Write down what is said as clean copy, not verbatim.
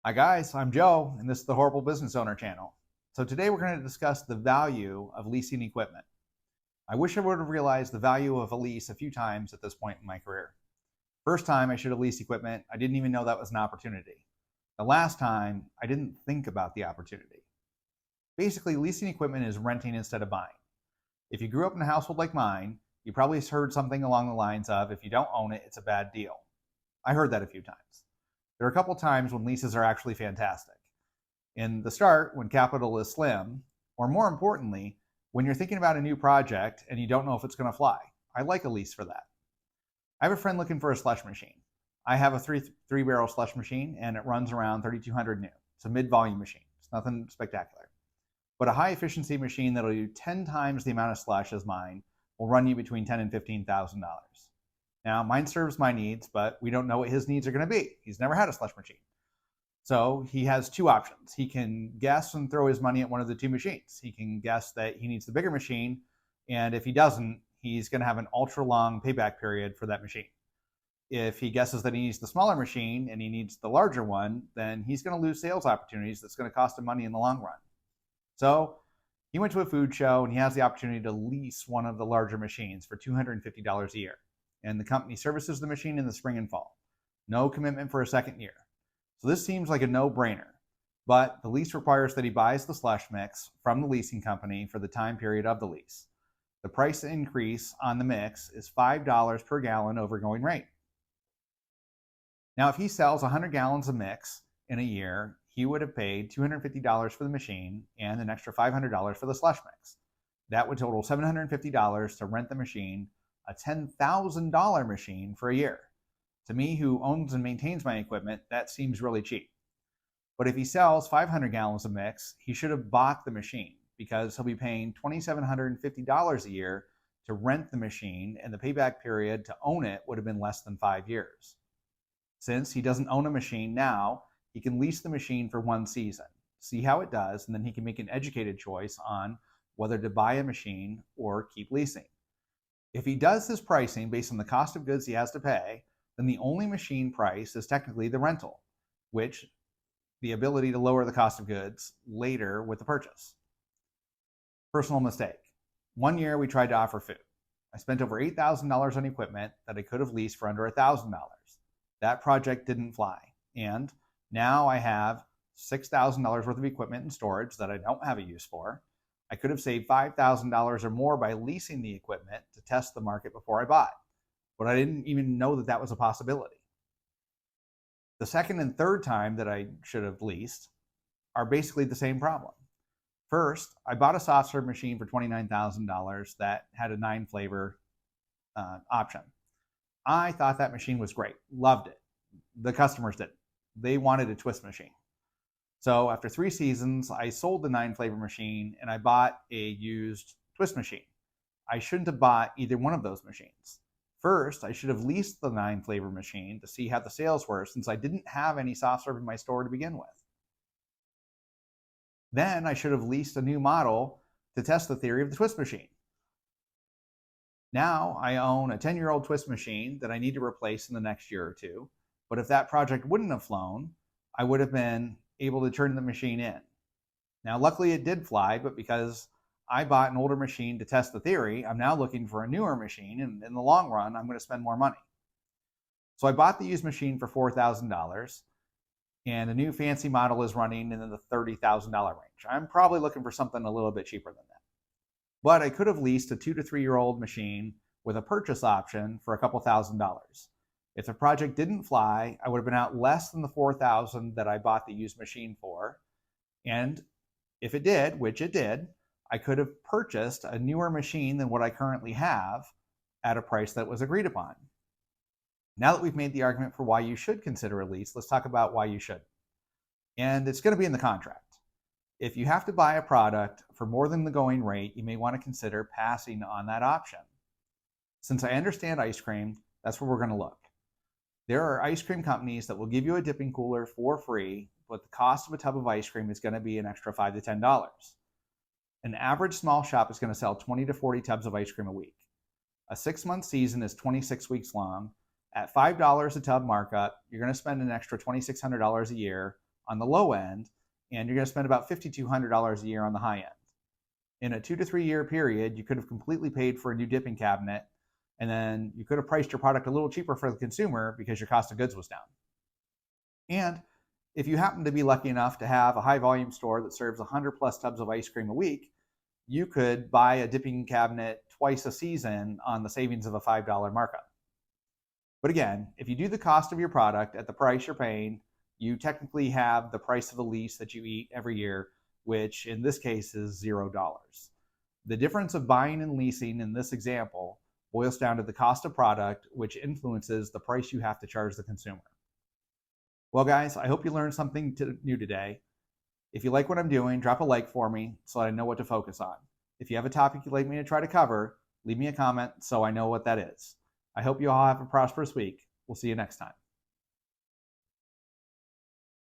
Hi guys, I'm Joe, and this is the Horrible Business Owner channel. So today we're going to discuss the value of leasing equipment. I wish I would have realized the value of a lease a few times at this point in my career. First time I should have leased equipment, I didn't even know that was an opportunity. The last time, I didn't think about the opportunity. Basically, leasing equipment is renting instead of buying. If you grew up in a household like mine, you probably heard something along the lines of, if you don't own it, it's a bad deal. I heard that a few times. There are a couple times when leases are actually fantastic. In the start, when capital is slim, or more importantly, when you're thinking about a new project and you don't know if it's going to fly. I like a lease for that. I have a friend looking for a slush machine. I have a three-barrel slush machine and it runs around 3,200 new. It's a mid-volume machine. It's nothing spectacular. But a high-efficiency machine that'll do 10 times the amount of slush as mine will run you between $10,000 and $15,000. Now, mine serves my needs, but we don't know what his needs are going to be. He's never had a slush machine. So he has two options. He can guess and throw his money at one of the two machines. He can guess that he needs the bigger machine, and if he doesn't, he's going to have an ultra-long payback period for that machine. If he guesses that he needs the smaller machine and he needs the larger one, then he's going to lose sales opportunities that's going to cost him money in the long run. So he went to a food show and he has the opportunity to lease one of the larger machines for $250 a year. And the company services the machine in the spring and fall. No commitment for a second year. So this seems like a no-brainer, but the lease requires that he buys the slush mix from the leasing company for the time period of the lease. The price increase on the mix is $5 per gallon over going rate. Now, if he sells 100 gallons of mix in a year, he would have paid $250 for the machine and an extra $500 for the slush mix. That would total $750 to rent the machine, a $10,000 machine for a year. To me, who owns and maintains my equipment, that seems really cheap. But if he sells 500 gallons of mix, he should have bought the machine because he'll be paying $2,750 a year to rent the machine, and the payback period to own it would have been less than 5 years. Since he doesn't own a machine now, he can lease the machine for one season, see how it does, and then he can make an educated choice on whether to buy a machine or keep leasing. If he does this pricing based on the cost of goods he has to pay, then the only machine price is technically the rental, which the ability to lower the cost of goods later with the purchase. Personal mistake. One year we tried to offer food. I spent over $8,000 on equipment that I could have leased for under $1,000. That project didn't fly. And now I have $6,000 worth of equipment in storage that I don't have a use for. I could have saved $5,000 or more by leasing the equipment to test the market before I bought, but I didn't even know that that was a possibility. The second and third time that I should have leased are basically the same problem. First, I bought a soft serve machine for $29,000 that had a 9-flavor option. I thought that machine was great, loved it. The customers didn't. They wanted a twist machine. So after 3 seasons, I sold the 9-flavor machine and I bought a used twist machine. I shouldn't have bought either one of those machines. First, I should have leased the 9-flavor machine to see how the sales were, since I didn't have any soft serve in my store to begin with. Then I should have leased a new model to test the theory of the twist machine. Now I own a 10-year-old twist machine that I need to replace in the next year or two, but if that project wouldn't have flown, I would have been able to turn the machine in. Now, luckily it did fly, but because I bought an older machine to test the theory, I'm now looking for a newer machine, and in the long run, I'm going to spend more money. So I bought the used machine for $4,000, and a new fancy model is running in the $30,000 range. I'm probably looking for something a little bit cheaper than that. But I could have leased a 2 to 3-year-old machine with a purchase option for a couple $1,000s. If the project didn't fly, I would have been out less than the $4,000 that I bought the used machine for. And if it did, which it did, I could have purchased a newer machine than what I currently have at a price that was agreed upon. Now that we've made the argument for why you should consider a lease, let's talk about why you should. And it's going to be in the contract. If you have to buy a product for more than the going rate, you may want to consider passing on that option. Since I understand ice cream, that's where we're going to look. There are ice cream companies that will give you a dipping cooler for free, but the cost of a tub of ice cream is going to be an extra $5 to $10. An average small shop is going to sell 20 to 40 tubs of ice cream a week. A 6-month season is 26 weeks long. At $5 a tub markup, you're going to spend an extra $2,600 a year on the low end, and you're going to spend about $5,200 a year on the high end. In a 2 to 3 year period, you could have completely paid for a new dipping cabinet, and then you could have priced your product a little cheaper for the consumer because your cost of goods was down. And if you happen to be lucky enough to have a high volume store that serves 100 plus tubs of ice cream a week, you could buy a dipping cabinet twice a season on the savings of a $5 markup. But again, if you do the cost of your product at the price you're paying, you technically have the price of the lease that you eat every year, which in this case is $0. The difference of buying and leasing in this example boils down to the cost of product, which influences the price you have to charge the consumer. Well, guys, I hope you learned something new today. If you like what I'm doing, drop a like for me so I know what to focus on. If you have a topic you'd like me to try to cover, leave me a comment so I know what that is. I hope you all have a prosperous week. We'll see you next time.